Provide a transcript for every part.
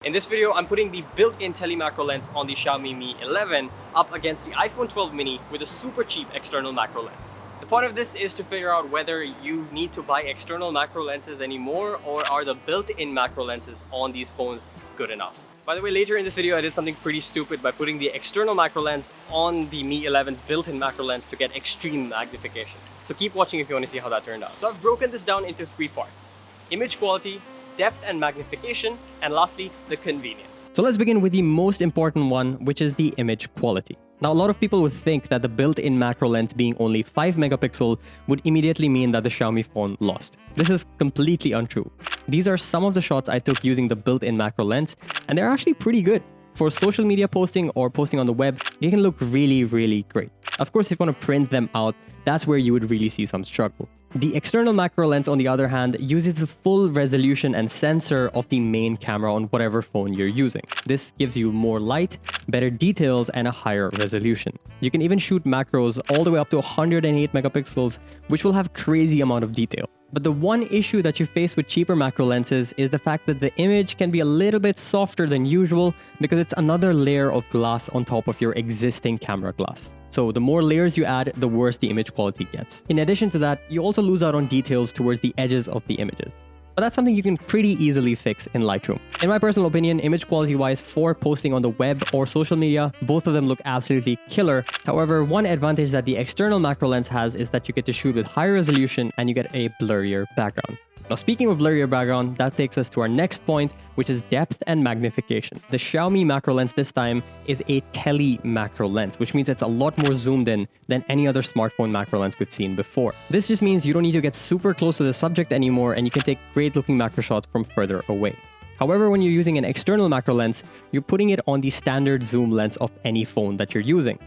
In this video, I'm putting the built-in Tele-Macro lens on the Xiaomi Mi 11 up against the iPhone 12 mini with a super cheap external macro lens. The point of this is to figure out whether you need to buy external macro lenses anymore, or are the built-in macro lenses on these phones good enough. By the way, later in this video, I did something pretty stupid by putting the external macro lens on the Mi 11's built-in macro lens to get extreme magnification. So keep watching if you want to see how that turned out. So I've broken this down into 3 parts: image quality, depth and magnification, and lastly, the convenience. So let's begin with the most important one, which is the image quality. Now, a lot of people would think that the built-in macro lens being only 5 megapixel would immediately mean that the Xiaomi phone lost. This is completely untrue. These are some of the shots I took using the built-in macro lens, and they're actually pretty good. For social media posting or posting on the web, they can look really, really great. Of course, if you want to print them out, that's where you would really see some struggle. The external macro lens, on the other hand, uses the full resolution and sensor of the main camera on whatever phone you're using. This gives you more light, better details, and a higher resolution. You can even shoot macros all the way up to 108 megapixels, which will have crazy amount of detail. But the one issue that you face with cheaper macro lenses is the fact that the image can be a little bit softer than usual because it's another layer of glass on top of your existing camera glass. So the more layers you add, the worse the image quality gets. In addition to that, you also lose out on details towards the edges of the images. But that's something you can pretty easily fix in Lightroom. In my personal opinion, image quality wise for posting on the web or social media, both of them look absolutely killer. However, one advantage that the external macro lens has is that you get to shoot with higher resolution and you get a blurrier background. Now, speaking of blurrier background, that takes us to our next point, which is depth and magnification. The Xiaomi macro lens this time is a tele-macro lens, which means it's a lot more zoomed in than any other smartphone macro lens we've seen before. This just means you don't need to get super close to the subject anymore, and you can take great looking macro shots from further away. However, when you're using an external macro lens, you're putting it on the standard zoom lens of any phone that you're using.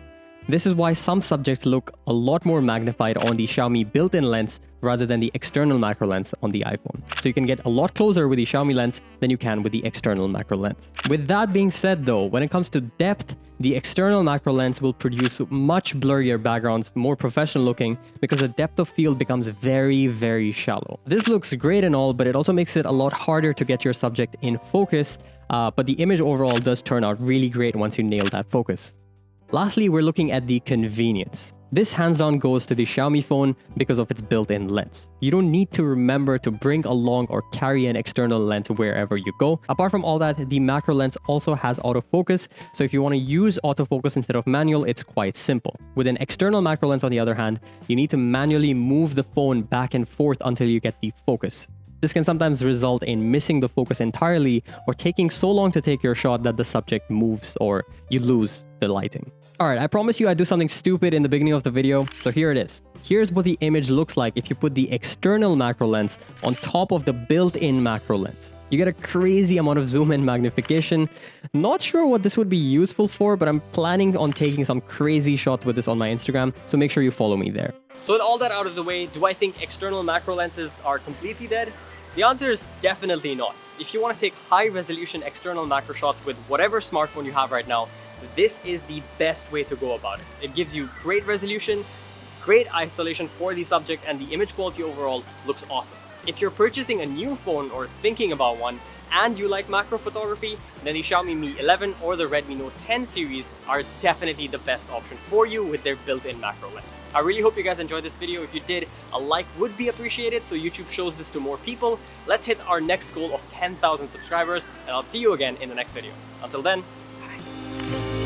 This is why some subjects look a lot more magnified on the Xiaomi built-in lens rather than the external macro lens on the iPhone. So you can get a lot closer with the Xiaomi lens than you can with the external macro lens. With that being said though, when it comes to depth, the external macro lens will produce much blurrier backgrounds, more professional looking, because the depth of field becomes very, very shallow. This looks great and all, but it also makes it a lot harder to get your subject in focus, but the image overall does turn out really great once you nail that focus. Lastly, we're looking at the convenience. This hands down goes to the Xiaomi phone because of its built-in lens. You don't need to remember to bring along or carry an external lens wherever you go. Apart from all that, the macro lens also has autofocus, so if you want to use autofocus instead of manual, it's quite simple. With an external macro lens on the other hand, you need to manually move the phone back and forth until you get the focus. This can sometimes result in missing the focus entirely or taking so long to take your shot that the subject moves or you lose the lighting. Alright, I promise you I'd do something stupid in the beginning of the video, so here it is. Here's what the image looks like if you put the external macro lens on top of the built-in macro lens. You get a crazy amount of zoom and magnification. Not sure what this would be useful for, but I'm planning on taking some crazy shots with this on my Instagram, so make sure you follow me there. So with all that out of the way, do I think external macro lenses are completely dead? The answer is definitely not. If you want to take high-resolution external macro shots with whatever smartphone you have right now, this is the best way to go about it. It gives you great resolution, great isolation for the subject, and the image quality overall looks awesome. If you're purchasing a new phone or thinking about one, and you like macro photography, then the Xiaomi Mi 11 or the Redmi Note 10 series are definitely the best option for you with their built-in macro lens. I really hope you guys enjoyed this video. If you did, a like would be appreciated so YouTube shows this to more people. Let's hit our next goal of 10,000 subscribers, and I'll see you again in the next video. Until then, bye.